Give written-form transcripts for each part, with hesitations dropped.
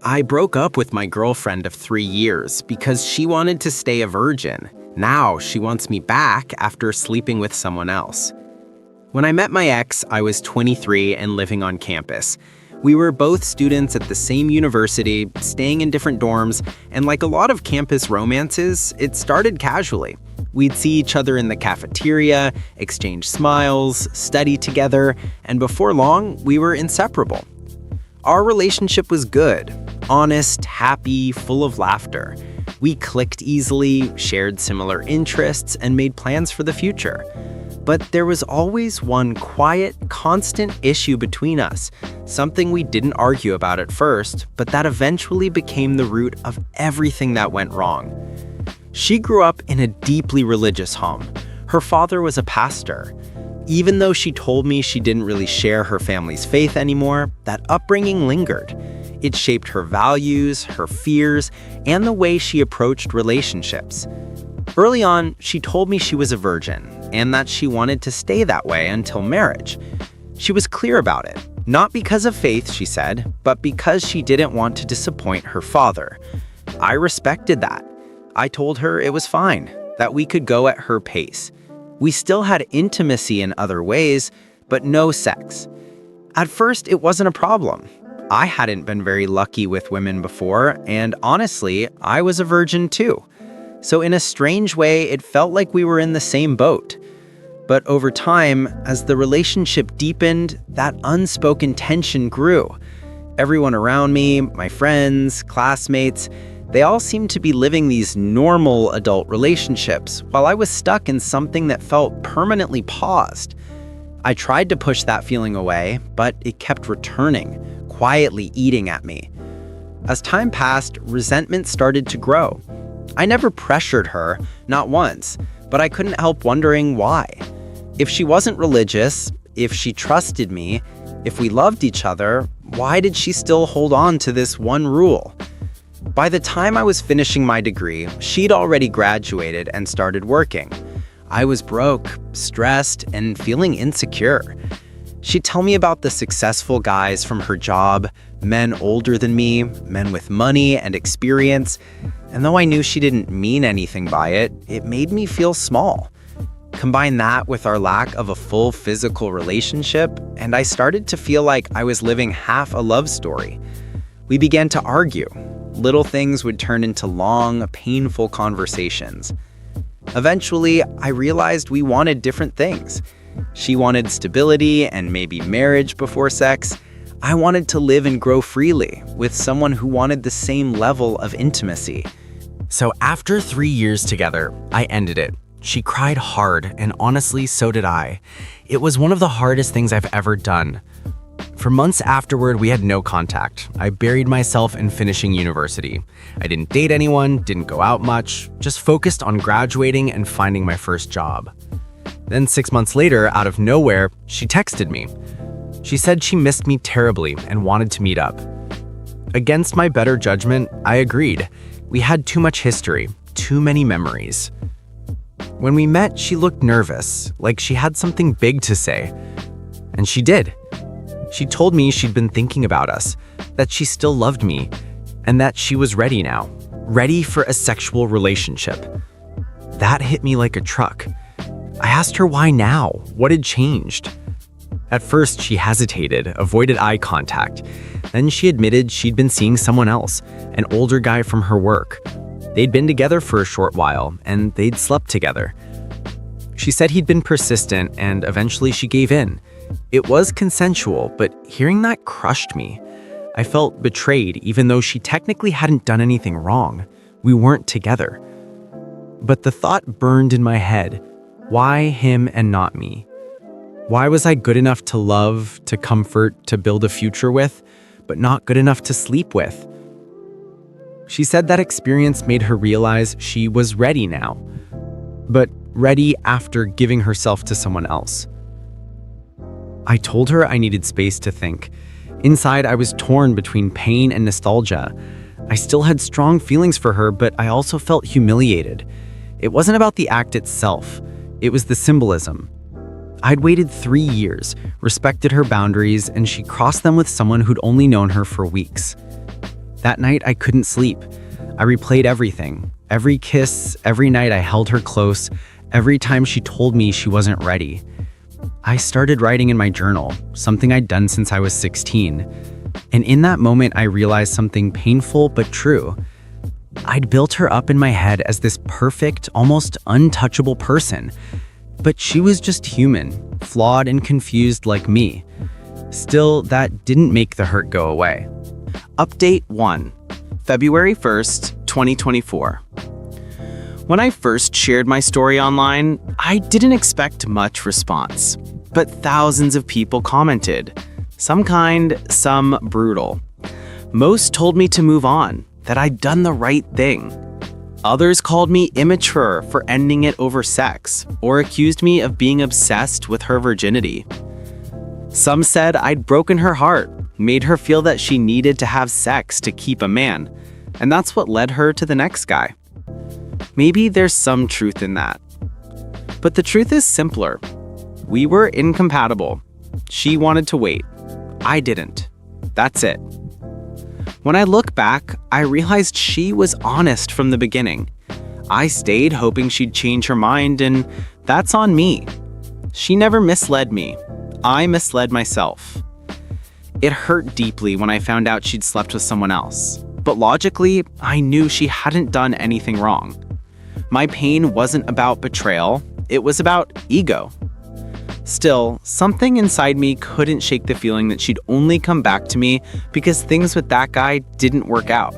I broke up with my girlfriend of 3 years because she wanted to stay a virgin. Now she wants me back after sleeping with someone else. When I met my ex, I was 23 and living on campus. We were both students at the same university, staying in different dorms, and like a lot of campus romances, it started casually. We'd see each other in the cafeteria, exchange smiles, study together, and before long, we were inseparable. Our relationship was good, honest, happy, full of laughter. We clicked easily, shared similar interests, and made plans for the future. But there was always one quiet, constant issue between us, something we didn't argue about at first, but that eventually became the root of everything that went wrong. She grew up in a deeply religious home. Her father was a pastor. Even though she told me she didn't really share her family's faith anymore, that upbringing lingered. It shaped her values, her fears, and the way she approached relationships. Early on, she told me she was a virgin and that she wanted to stay that way until marriage. She was clear about it, not because of faith, she said, but because she didn't want to disappoint her father. I respected that. I told her it was fine, that we could go at her pace. We still had intimacy in other ways, but no sex. At first, it wasn't a problem. I hadn't been very lucky with women before, and honestly, I was a virgin too. So in a strange way, it felt like we were in the same boat. But over time, as the relationship deepened, that unspoken tension grew. Everyone around me, my friends, classmates, they all seemed to be living these normal adult relationships, while I was stuck in something that felt permanently paused. I tried to push that feeling away, but it kept returning, quietly eating at me. As time passed, resentment started to grow. I never pressured her, not once, but I couldn't help wondering why. If she wasn't religious, if she trusted me, if we loved each other, why did she still hold on to this one rule? By the time I was finishing my degree, she'd already graduated and started working. I was broke, stressed, and feeling insecure. She'd tell me about the successful guys from her job, men older than me, men with money and experience, and though I knew she didn't mean anything by it, it made me feel small. Combine that with our lack of a full physical relationship, and I started to feel like I was living half a love story. We began to argue. Little things would turn into long, painful conversations. Eventually, I realized we wanted different things. She wanted stability and maybe marriage before sex. I wanted to live and grow freely with someone who wanted the same level of intimacy. So after 3 years together, I ended it. She cried hard, and honestly, so did I. It was one of the hardest things I've ever done. For months afterward, we had no contact. I buried myself in finishing university. I didn't date anyone, didn't go out much, just focused on graduating and finding my first job. Then 6 months later, out of nowhere, she texted me. She said she missed me terribly and wanted to meet up. Against my better judgment, I agreed. We had too much history, too many memories. When we met, she looked nervous, like she had something big to say. And she did. She told me she'd been thinking about us, that she still loved me, and that she was ready now, ready for a sexual relationship. That hit me like a truck. I asked her why now, what had changed. At first, she hesitated, avoided eye contact. Then she admitted she'd been seeing someone else, an older guy from her work. They'd been together for a short while, and they'd slept together. She said he'd been persistent, and eventually she gave in. It was consensual, but hearing that crushed me. I felt betrayed, even though she technically hadn't done anything wrong. We weren't together. But the thought burned in my head. Why him and not me? Why was I good enough to love, to comfort, to build a future with, but not good enough to sleep with? She said that experience made her realize she was ready now, but ready after giving herself to someone else. I told her I needed space to think. Inside, I was torn between pain and nostalgia. I still had strong feelings for her, but I also felt humiliated. It wasn't about the act itself. It was the symbolism. I'd waited 3 years, respected her boundaries, and she crossed them with someone who'd only known her for weeks. That night, I couldn't sleep. I replayed everything. Every kiss, every night I held her close, every time she told me she wasn't ready. I started writing in my journal, something I'd done since I was 16. And in that moment, I realized something painful but true. I'd built her up in my head as this perfect, almost untouchable person. But she was just human, flawed and confused like me. Still, that didn't make the hurt go away. Update 1, February 1st, 2024. When I first shared my story online, I didn't expect much response, but thousands of people commented. Some kind, some brutal. Most told me to move on, that I'd done the right thing. Others called me immature for ending it over sex, or accused me of being obsessed with her virginity. Some said I'd broken her heart, made her feel that she needed to have sex to keep a man, and that's what led her to the next guy. Maybe there's some truth in that. But the truth is simpler. We were incompatible. She wanted to wait. I didn't. That's it. When I look back, I realized she was honest from the beginning. I stayed hoping she'd change her mind, and that's on me. She never misled me. I misled myself. It hurt deeply when I found out she'd slept with someone else. But logically, I knew she hadn't done anything wrong. My pain wasn't about betrayal, it was about ego. Still, something inside me couldn't shake the feeling that she'd only come back to me because things with that guy didn't work out.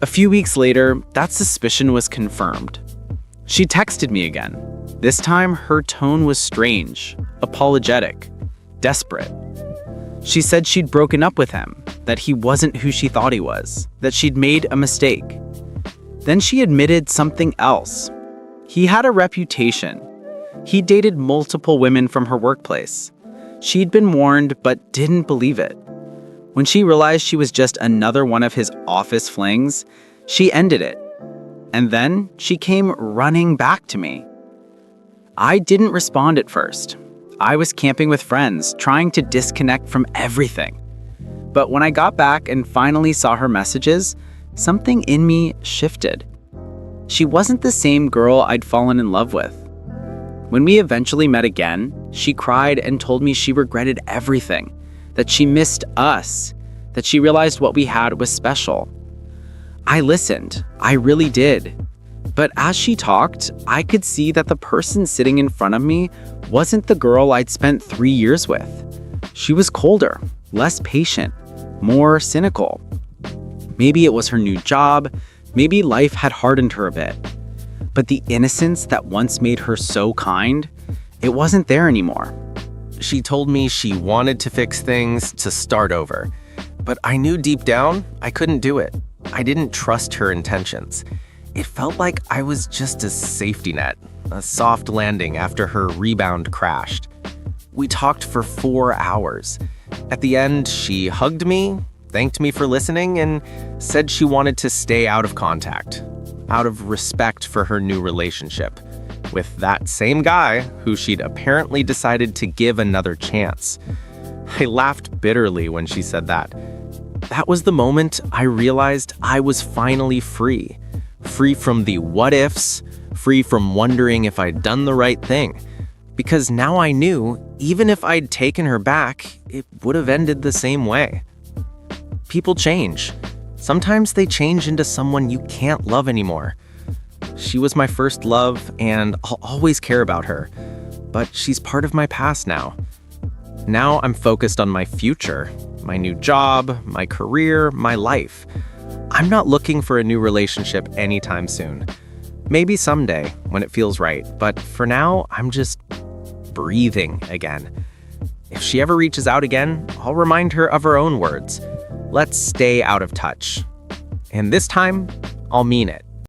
A few weeks later, that suspicion was confirmed. She texted me again. This time, her tone was strange, apologetic, desperate. She said she'd broken up with him, that he wasn't who she thought he was, that she'd made a mistake. Then she admitted something else. He had a reputation. He dated multiple women from her workplace. She'd been warned, but didn't believe it. When she realized she was just another one of his office flings, she ended it. And then she came running back to me. I didn't respond at first. I was camping with friends, trying to disconnect from everything. But when I got back and finally saw her messages, something in me shifted. She wasn't the same girl I'd fallen in love with. When we eventually met again, she cried and told me she regretted everything, that she missed us, that she realized what we had was special. I listened, I really did. But as she talked, I could see that the person sitting in front of me wasn't the girl I'd spent 3 years with. She was colder, less patient, more cynical. Maybe it was her new job, maybe life had hardened her a bit. But the innocence that once made her so kind, it wasn't there anymore. She told me she wanted to fix things, to start over. But I knew deep down I couldn't do it. I didn't trust her intentions. It felt like I was just a safety net, a soft landing after her rebound crashed. We talked for 4 hours. At the end, she hugged me, thanked me for listening, and said she wanted to stay out of contact, out of respect for her new relationship, with that same guy who she'd apparently decided to give another chance. I laughed bitterly when she said that. That was the moment I realized I was finally free. Free from the what-ifs, free from wondering if I'd done the right thing. Because now I knew, even if I'd taken her back, it would have ended the same way. People change. Sometimes they change into someone you can't love anymore. She was my first love, and I'll always care about her. But she's part of my past now. Now I'm focused on my future, my new job, my career, my life. I'm not looking for a new relationship anytime soon. Maybe someday, when it feels right, but for now, I'm just breathing again. If she ever reaches out again, I'll remind her of her own words. Let's stay out of touch. And this time, I'll mean it.